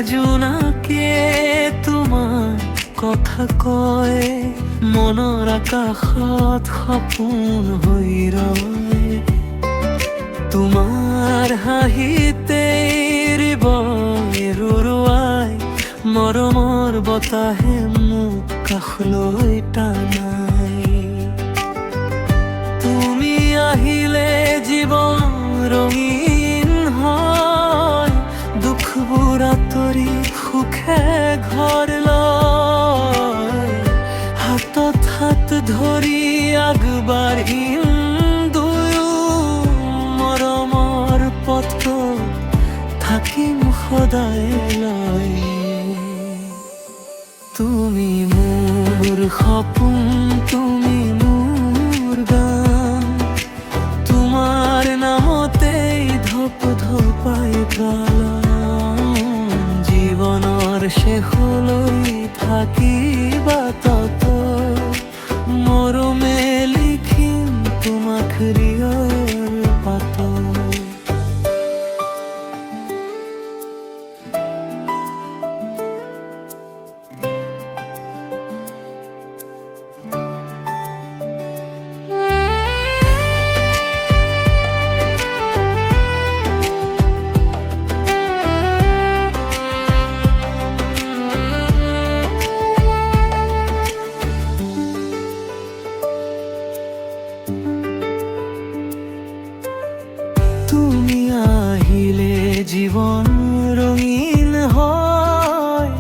জোনাকে তোমাৰ কথা কয়, মনৰ আকাশত সপোন হৈ ৰয়। তোমাৰ হাঁহিতে ৰুৰুৱাই, মৰমৰ বতাহে মোক কাষলৈ টানাই। তুমি আহিলে জীৱন ৰঙীন হয়, দুখবোৰ আঁতৰি সুখে ঘৰ লয়। হাতত হাত ধৰি আগবাঢ়িম দুয়ো, মৰমৰ পথত থাকিম সদায় লয়। তুমি মোৰ সপোন, তুমি মোৰ গান, তোমাৰ নামতেই ধপ ধপাই প্ৰাণ। জীৱনৰ শেষলৈ থাকিবা তত, মৰমে লিখিম তোমাক হৃদয়ৰ পাতত। তুমি আহিলে জীৱন ৰঙীন হয়,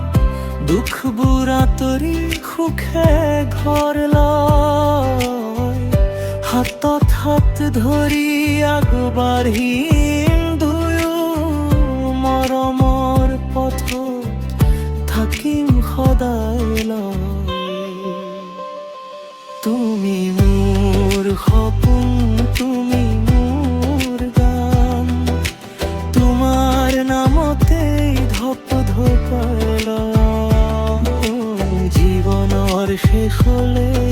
দুখবোৰ আঁতৰি সুখে ঘৰ লয়। হাতত হাত ধৰি আগবাঢ়িম দুয়ো, মৰমৰ পথত থাকিম সদায় লয়। তুমি মোৰ সপোন, তুমি মোৰ গান, তোমাৰ নামতেই ধপ ধপাই লয়। জীৱনৰ শেষলৈ